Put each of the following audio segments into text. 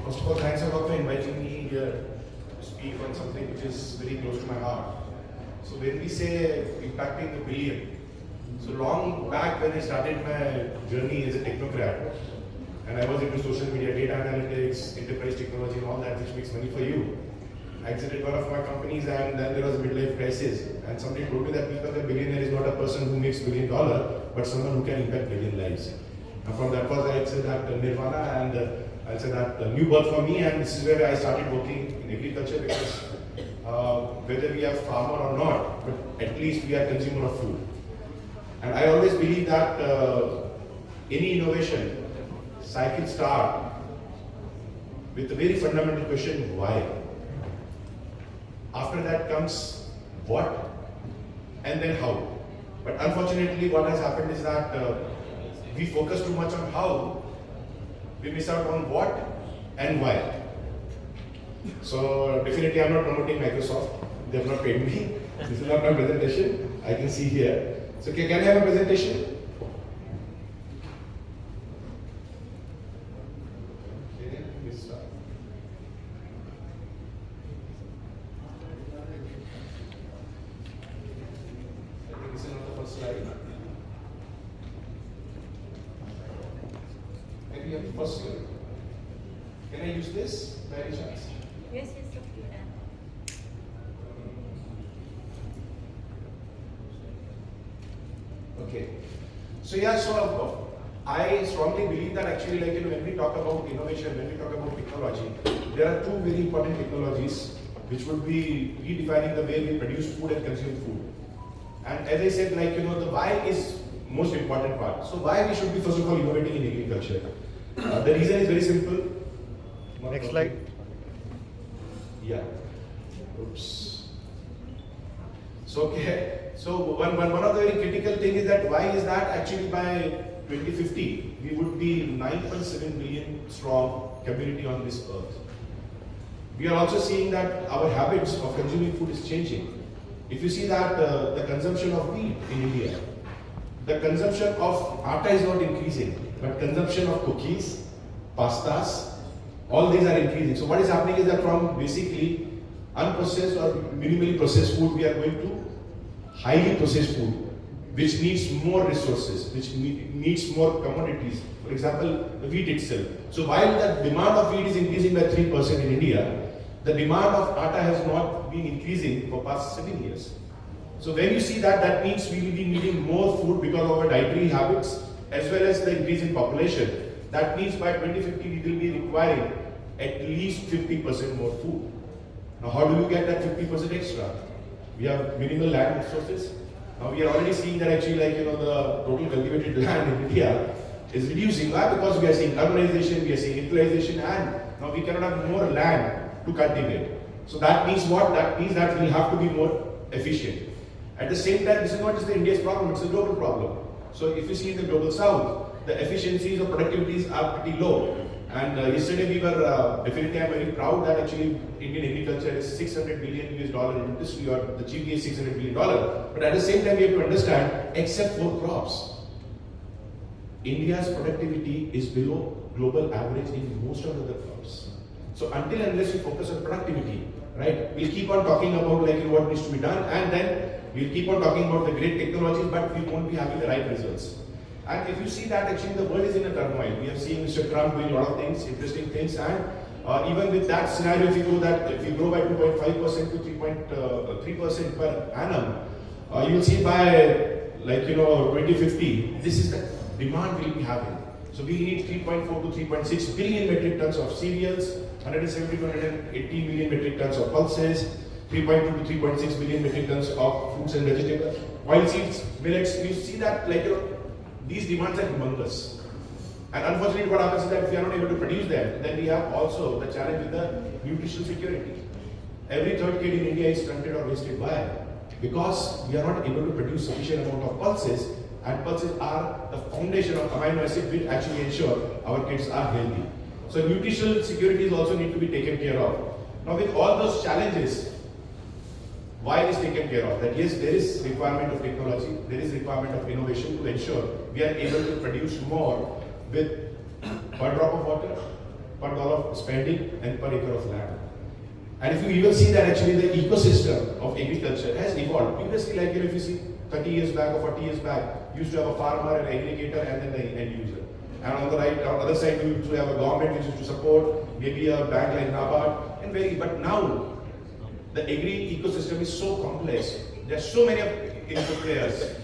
First of all, thanks a lot for inviting me here to speak on something which is very close to my heart. So when we say impacting the billion, so long back when I started my journey as a technocrat, and I was into social media, data analytics, enterprise technology and all that which makes money for you, I exited one of my companies and then there was a midlife crisis. And somebody told me that a billionaire is not a person who makes $1 billion, but someone who can impact billion lives. And from that was I said that nirvana and I said that new birth for me, and this is where I started working in agriculture because whether we are farmer or not, but at least we are consumer of food. And I always believe that any innovation cycle start with a very fundamental question, why? After that comes what and then how. But unfortunately what has happened is that we focus too much on how, we miss out on what and why. So definitely I'm not promoting Microsoft, they have not paid me. This is not my presentation, I can see here. So can I have a presentation? Maybe you have the first slide. Can I use this by any chance? Yes, okay. Okay. So yeah, so I strongly believe that actually when we talk about innovation, when we talk about technology, there are two very important technologies which would be redefining the way we produce food and consume food. And as I said, the why is most important part. So why we should be first of all innovating in agriculture? The reason is very simple. Next slide. Yeah. Oops. So okay. So one of the very critical thing is that why is that actually by 2050 we would be 9.7 billion strong community on this earth. We are also seeing that our habits of consuming food is changing. If you see that the consumption of wheat in India, the consumption of atta is not increasing, but consumption of cookies, pastas, all these are increasing. So what is happening is that from basically unprocessed or minimally processed food, we are going to highly processed food, which needs more resources, which needs more commodities. For example, the wheat itself. So while the demand of wheat is increasing by 3% in India, the demand of atta has not been increasing for past 7 years. So when you see that, that means we will be needing more food because of our dietary habits as well as the increase in population. That means by 2050 we will be requiring at least 50% more food. Now how do you get that 50% extra? We have minimal land resources. Now we are already seeing that actually the total cultivated land in India is reducing. Why? Because we are seeing urbanization, we are seeing utilization, and now we cannot have more land to cultivate. So that means what? That means that we will have to be more efficient. At the same time, this is not just the India's problem, it's a global problem. So if you see in the global south, the efficiencies or productivities are pretty low. And yesterday we were, definitely I'm very proud that actually Indian agriculture is $600 billion in industry, or the GDP is $600 billion. But at the same time we have to understand, except for crops, India's productivity is below global average in most of the other crops. So until unless we focus on productivity, right, we'll keep on talking about what needs to be done, and then we'll keep on talking about the great technologies, but we won't be having the right results. And if you see that actually the world is in a turmoil, we have seen Mr. Trump doing a lot of things, interesting things, and even with that scenario, if we grow by 2.5% to 3.3% per annum, you'll see by 2050, this is the demand we'll be having. So we need 3.4 to 3.6 billion metric tons of cereals, 170 to 180 million metric tons of pulses, 3.2 to 3.6 billion metric tons of fruits and vegetables, oilseeds, millets. We see that these demands are humongous. And unfortunately what happens is that if we are not able to produce them, then we have also the challenge with the nutritional security. Every third kid in India is stunted or wasted. Why? Because we are not able to produce sufficient amount of pulses, and pulses are the foundation of amino acid which actually ensure our kids are healthy. So nutritional securities also need to be taken care of. Now with all those challenges, why is taken care of? That yes, there is requirement of technology, there is requirement of innovation to ensure we are able to produce more with per drop of water, per dollar of spending and per acre of land. And if you even see that actually the ecosystem of agriculture has evolved. Previously, like if you see 30 years back or 40 years back, you used to have a farmer, an aggregator, and then the end user. And on the right, on the other side, you used to have a government which used to support, maybe a bank like NABARD, and but now the agri ecosystem is so complex. There are so many input players,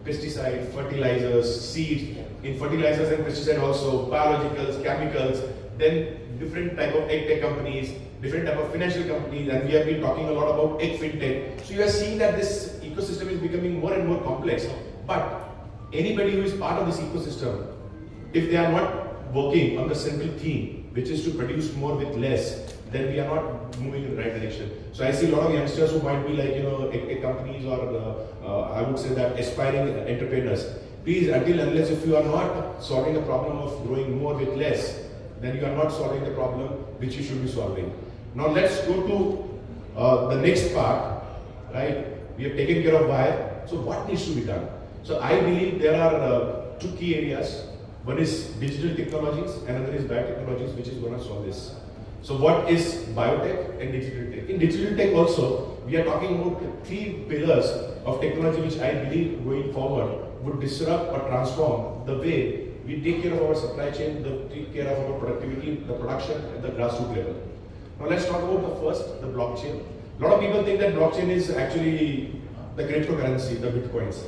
pesticides, fertilizers, seeds, in fertilizers and pesticide also, biologicals, chemicals, then different type of ag tech companies, different type of financial companies, and we have been talking a lot about ag fintech. So you are seeing that this ecosystem is becoming more and more complex. But anybody who is part of this ecosystem, if they are not working on the central theme, which is to produce more with less, then we are not moving in the right direction. So I see a lot of youngsters who might be like, ag companies or I would say that aspiring entrepreneurs. Please, until unless if you are not solving the problem of growing more with less, then you are not solving the problem which you should be solving. Now let's go to the next part, right? We have taken care of why. So what needs to be done? So I believe there are two key areas. One is digital technologies, another is biotechnologies, which is going to solve this. So what is biotech and digital tech? In digital tech also, we are talking about three pillars of technology which I believe going forward would disrupt or transform the way we take care of our supply chain, take care of our productivity, the production at the grassroots level. Now let's talk about the first, the blockchain. A lot of people think that blockchain is actually the cryptocurrency, the bitcoins.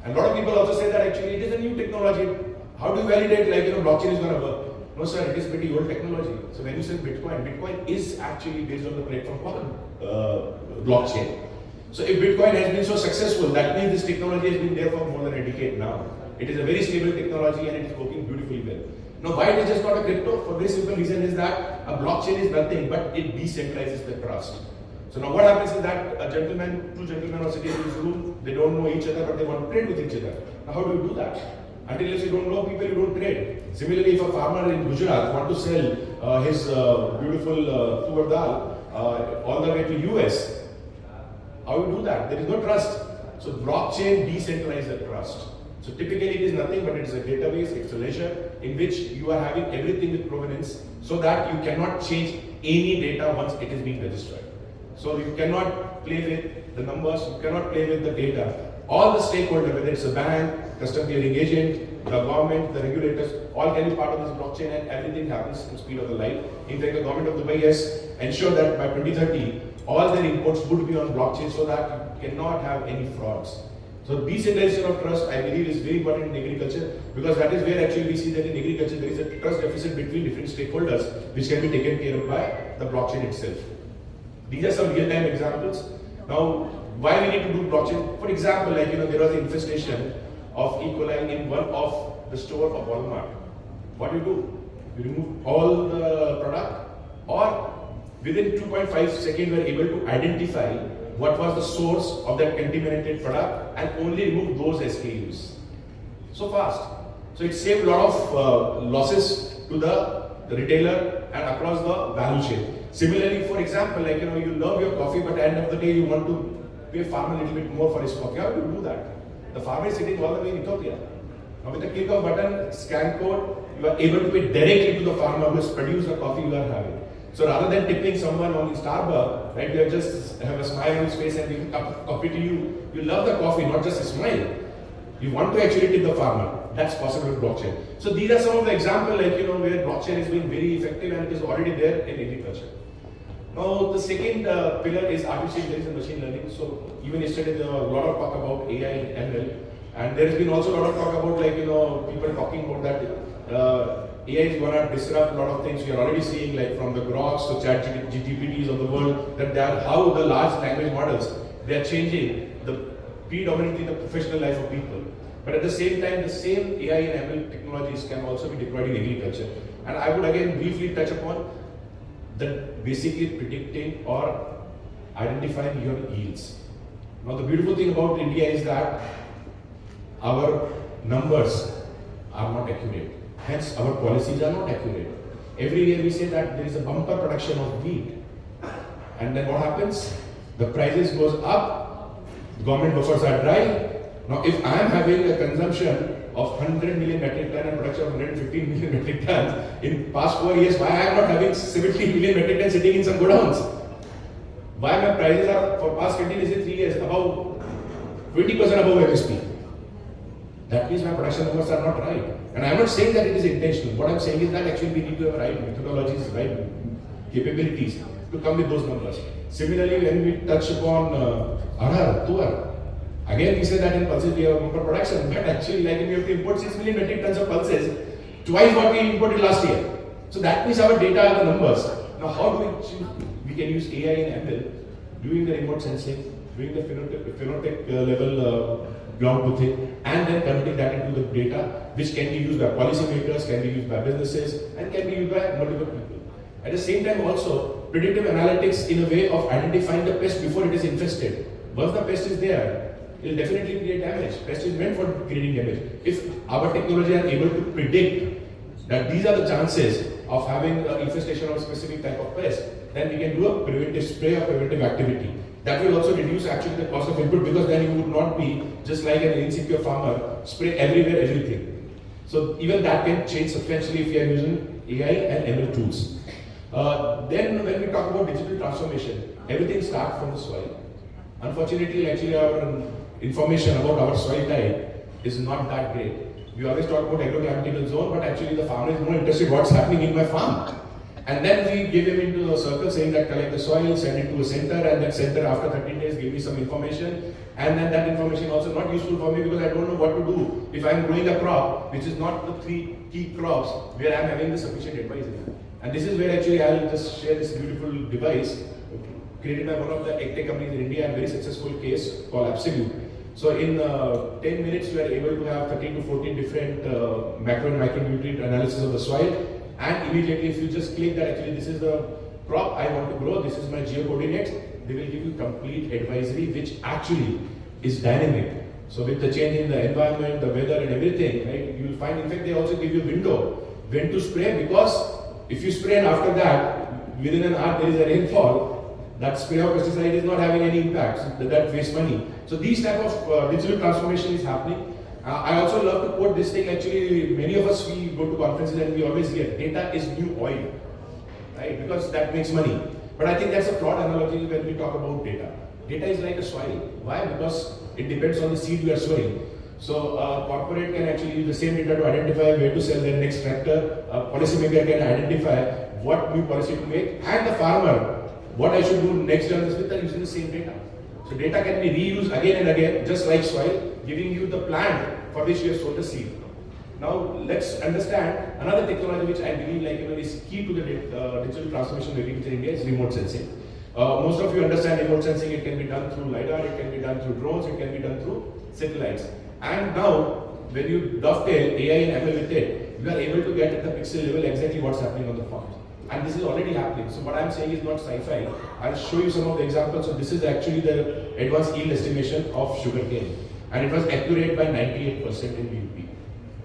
And a lot of people also say that actually it is a new technology. How do you validate blockchain is going to work? No sir, it is pretty old technology. So when you say Bitcoin is actually based on the platform called blockchain. So if Bitcoin has been so successful, that means this technology has been there for more than a decade now. It is a very stable technology and it is working beautifully well. Now why it is just not a crypto? For very simple reason is that a blockchain is nothing but it decentralizes the trust. So now what happens is that two gentlemen are sitting in this room, they don't know each other but they want to trade with each other. Now how do you do that? Until you don't know people, you don't trade. Similarly, if a farmer in Gujarat wants to sell his beautiful tur dal all the way to US, how do you do that? There is no trust. So blockchain decentralizes the trust. So typically it is nothing but it is a database, it's a ledger in which you are having everything with provenance so that you cannot change any data once it is being registered. So you cannot play with the numbers, you cannot play with the data. All the stakeholders, whether it's a bank, custom clearing agent, the government, the regulators, all can be part of this blockchain and everything happens in the speed of the light. In fact, the government of Dubai has ensured that by 2030, all their imports would be on blockchain so that you cannot have any frauds. So decentralization of trust, I believe, is very important in agriculture because that is where actually we see that in agriculture there is a trust deficit between different stakeholders which can be taken care of by the blockchain itself. These are some real-time examples. Now, why we need to do blockchain? For example, there was an infestation of E. coli in one of the store of Walmart. What do? You remove all the product, or within 2.5 seconds we are able to identify what was the source of that contaminated product and only remove those SKUs. So fast. So it saved a lot of losses to the retailer and across the value chain. Similarly, for example, you love your coffee, but at the end of the day you want to pay a farmer a little bit more for his coffee. How do you do that? The farmer is sitting all the way in Ethiopia. Now with a click of button, scan code, you are able to pay directly to the farmer who has produced the coffee you are having. So rather than tipping someone on Starbucks, right, you just have a smile on his face and give coffee to you. You love the coffee, not just a smile. You want to actually tip the farmer. That's possible with blockchain. So these are some of the examples where blockchain is being very effective and it is already there in agriculture. Now the second pillar is artificial intelligence and machine learning. So even yesterday there was a lot of talk about AI and ML, and there has been also a lot of talk about people talking about that AI is going to disrupt a lot of things. We are already seeing from the Groks to chat GPTs of the world that they are how the large language models they are changing predominantly the professional life of people. But at the same time, the same AI and ML technologies can also be deployed in agriculture. And I would again briefly touch upon that basically predicting or identifying your yields. Now the beautiful thing about India is that our numbers are not accurate. Hence our policies are not accurate. Every year we say that there is a bumper production of wheat. And then what happens? The prices goes up, government buffers are dry. Now if I am having a consumption of 100 million metric ton and production of 115 million metric tons in past 4 years, why I am not having 70 million metric tons sitting in some godowns? Why my prices are for past continuously 3 years above 20% above MSP? That means my production numbers are not right. And I am not saying that it is intentional. What I am saying is that actually we need to have right methodologies, right capabilities to come with those numbers. Similarly, when we touch upon Arhar, Tuar, again we say that in pulses we have bumper production, but actually like we have to import 6 million metric tons of pulses, twice what we imported last year. So that means our data are the numbers. Now how do we can use AI and ML, doing the remote sensing, doing the phenotypic level ground truthing, and then converting that into the data which can be used by policymakers, can be used by businesses, and can be used by multiple people. At the same time also, predictive analytics in a way of identifying the pest before it is infested. Once the pest is there, it will definitely create damage. Pest is meant for creating damage. If our technology are able to predict that these are the chances of having infestation of a specific type of pest, then we can do a preventive spray or preventive activity. That will also reduce actually the cost of input, because then you would not be just like an insecure farmer, spray everywhere, everything. So even that can change substantially if you are using AI and ML tools. Then when we talk about digital transformation, everything starts from the soil. Unfortunately, actually our information about our soil type is not that great. We always talk about agroclimatical zone, but actually the farmer is more interested in what's happening in my farm. And then we give him into a circle saying that collect the soil, send it to a center, and that center after 13 days give me some information. And then that information also not useful for me because I don't know what to do if I'm growing a crop which is not the 3 key crops where I'm having the sufficient advice in. And this is where actually I'll just share this beautiful device created by one of the agtech companies in India, and very successful case called Absolute. So in 10 minutes we are able to have 13 to 14 different macro and micronutrient analysis of the soil. And immediately if you just click that actually this is the crop I want to grow, this is my geo coordinates, they will give you complete advisory which actually is dynamic. So with the change in the environment, the weather and everything, right, you will find, in fact they also give you a window when to spray, because if you spray and after that within an hour there is a rainfall, that spray of pesticide is not having any impact, so that wastes money. So these type of digital transformation is happening. I also love to quote this thing. Actually, many of us, we go to conferences and we always hear data is new oil, right? Because that makes money. But I think that's a flawed analogy when we talk about data. Data is like a soil. Why? Because it depends on the seed we are sowing. So corporate can actually use the same data to identify where to sell their next tractor. A policymaker can identify what new policy to make, and the farmer, what I should do next year with that using the same data. So data can be reused again and again, just like soil, giving you the plant for which you have sowed the seed. Now let's understand another technology which I believe is key to the digital transformation of agriculture in India is remote sensing. Most of you understand remote sensing. It can be done through LiDAR, it can be done through drones, it can be done through satellites. And now when you dovetail AI and ML with it, you are able to get at the pixel level exactly what's happening on the farm. And this is already happening. So what I'm saying is not sci-fi. I'll show you some of the examples. So this is actually the advanced yield estimation of sugarcane, and it was accurate by 98% in BUP.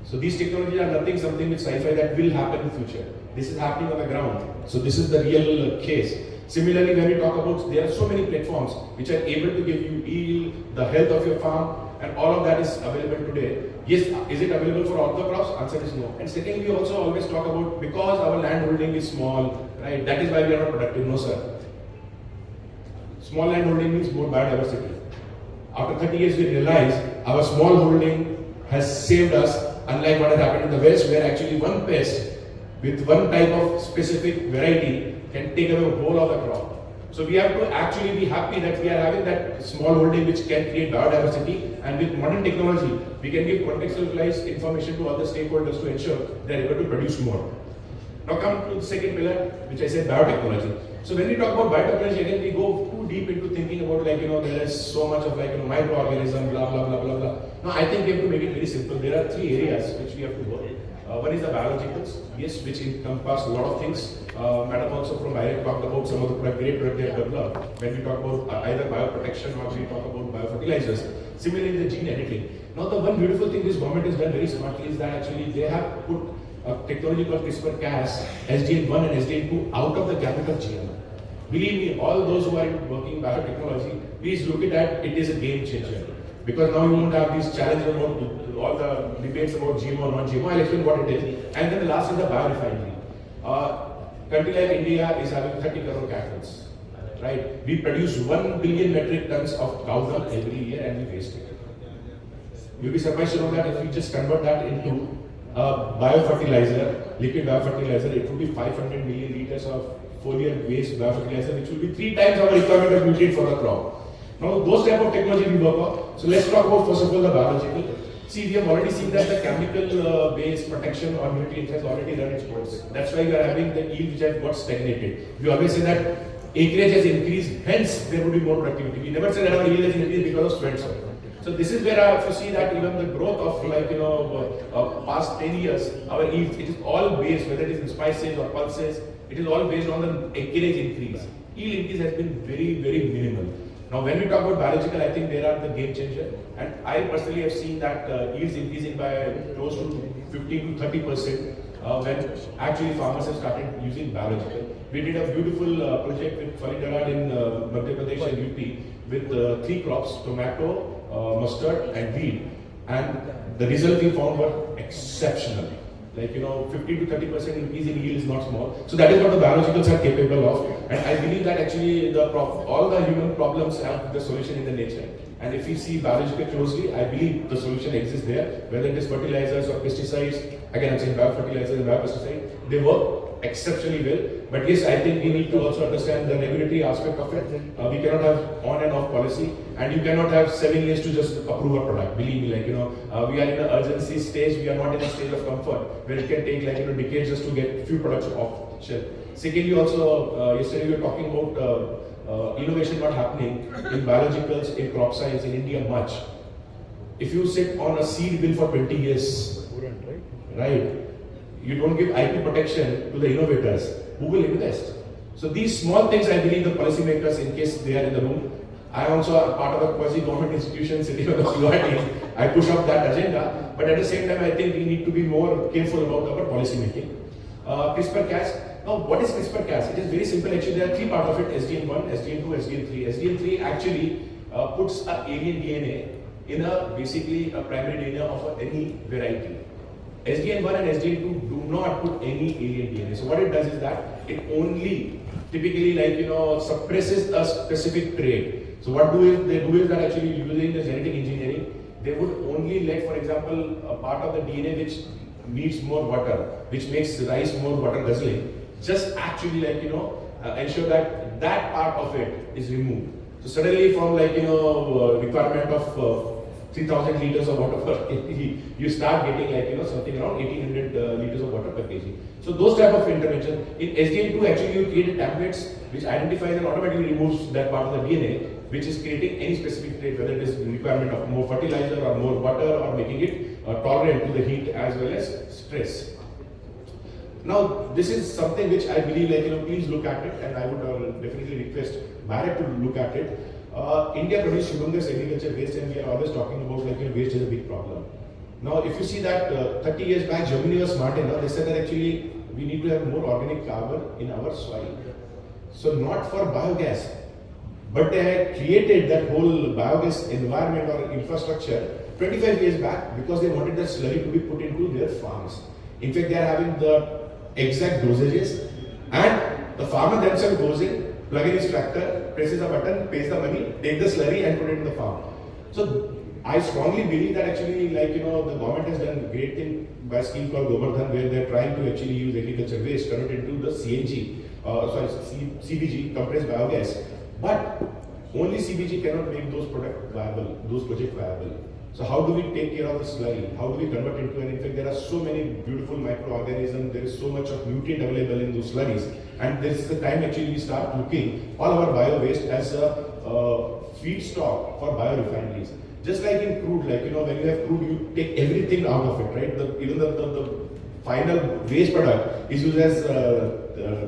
So these technologies are something with sci-fi that will happen in future. This is happening on the ground. So this is the real case. Similarly, when we talk about, there are so many platforms which are able to give you yield, the health of your farm, and all of that is available today. Yes, is it available for all the crops? Answer is no. And secondly, we also always talk about, because our land holding is small, right? That is why we are not productive. No, sir. Small land holding means more biodiversity. After 30 years, we realize our small holding has saved us, unlike what has happened in the West, where actually one pest with one type of specific variety can take away the whole of the crop. So we have to actually be happy that we are having that small holding which can create biodiversity, and with modern technology, we can give contextualized information to other stakeholders to ensure they are able to produce more. Now come to the second pillar, which I said biotechnology. So when we talk about biotechnology, again we go too deep into thinking about there is so much of microorganism, blah blah blah blah blah. Now I think we have to make it very simple. There are 3 areas which we have to work. One is the biologicals, yes, which encompass a lot of things. Madam also from Bio talked about some of the great products they have developed when we talk about either bioprotection or we talk about biofertilizers. Similarly, the gene editing. Now, the one beautiful thing this government has done very smartly is that actually they have put a technology called CRISPR-Cas, SDN1 and SDN2 out of the gamut of GM. Believe me, all those who are working in biotechnology, please look at that. It is a game changer. Because now you won't have these challenges about all the debates about GMO or non-GMO. I'll explain what it is. And then the last is the biorefinery. Country like India is having 30 crore cattle, right? We produce 1 billion metric tons of cow dung every year and we waste it. You'll be surprised to know that if we just convert that into biofertilizer, liquid biofertilizer, it would be 500 million liters of foliar waste biofertilizer, which will be 3 times our requirement of nutrient for the crop. Now, those type of technology we work on. So let's talk about first of all the biological. See, we have already seen that the chemical based protection or nutrients has already run its course. That's why we are having the yield which has got stagnated. We always say that acreage has increased, hence there would be more productivity. We never say that our yield has increased because of spread soil. So this is where if you see that even the growth of past 10 years, our yields, it is all based, whether it is in spices or pulses, it is all based on the acreage increase. Yield increase has been very, very minimal. Now, when we talk about biological, I think there are the game changer, and I personally have seen that yields increasing by close to 15 to 30% when actually farmers have started using biological. We did a beautiful project with Falidara in Madhya Pradesh and UP with 3 crops: tomato, mustard, and wheat, and the result we found were exceptional. Like 50 to 30% increase in yield is not small. So that is what the biologicals are capable of, and I believe that actually all the human problems have the solution in the nature. And if we see biological closely, I believe the solution exists there. Whether it is fertilizers or pesticides, again I'm saying biofertilizers and biopesticides, they work exceptionally well. But yes, I think we need to also understand the regulatory aspect of it. We cannot have on and off policy, and you cannot have 7 years to just approve a product. Believe me, we are in an urgency stage. We are not in a stage of comfort where it can take decades just to get few products off the shelf. Secondly, also yesterday we were talking about innovation not happening in biologicals, in crop science in India much. If you sit on a seed bill for 20 years, right? You don't give IP protection to the innovators, who will invest? So these small things, I believe the policymakers, in case they are in the room, I am also a part of a quasi-government institution sitting on the COI team. I push up that agenda, but at the same time, I think we need to be more careful about our policy making. CRISPR-Cas. Now, what is CRISPR-Cas? It is very simple. Actually, there are 3 parts of it: SDN1, SDN2, SDN3. SDN3 actually puts a alien DNA in basically a primary DNA of any variety. SDN1 and SDN2 do not put any alien DNA. So what it does is that it only typically suppresses a specific trait. So what they do is that actually using the genetic engineering, they would only let, for example, a part of the DNA which needs more water, which makes rice more water guzzling, just actually ensure that that part of it is removed. So suddenly from requirement of 3,000 liters of water per kg, you start getting something around 1,800 liters of water per kg. So those type of intervention. In SDN2 actually you create templates which identifies and automatically removes that part of the DNA, which is creating any specific trait, whether it is the requirement of more fertilizer or more water or making it tolerant to the heat as well as stress. Now this is something which I believe please look at it, and I would definitely request Bharat to look at it. India produces humongous agriculture waste, and we are always talking about waste is a big problem. Now, if you see that 30 years back, Germany was smart enough. They said that actually we need to have more organic carbon in our soil. So not for biogas, but they had created that whole biogas environment or infrastructure 25 years back because they wanted the slurry to be put into their farms. In fact, they are having the exact dosages, and the farmer themselves goes in, plug in his tractor, presses a button, pays the money, take the slurry and put it in the farm. So I strongly believe that actually the government has done a great thing by a scheme called Govardhan, where they are trying to actually use agriculture waste, convert it into the CBG, compressed biogas. But only CBG cannot make those projects viable. So how do we take care of the slurry? How do we convert into an, in fact, there are so many beautiful microorganisms, there is so much of nutrient available in those slurries, and this is the time actually we start looking all our bio waste as a feedstock for biorefineries. Just like in crude, when you have crude, you take everything out of it, right? Even the final waste product is used as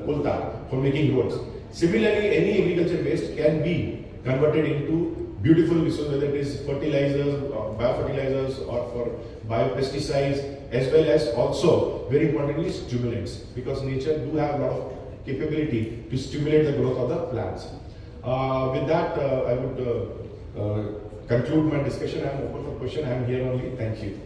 coal tar for making roads. Similarly, any agriculture waste can be converted into beautiful resources, whether it is fertilizers, biofertilizers, or for biopesticides, as well as also, very importantly, stimulants, because nature do have a lot of capability to stimulate the growth of the plants. With that, I would conclude my discussion. I am open for question. I am here only. Thank you.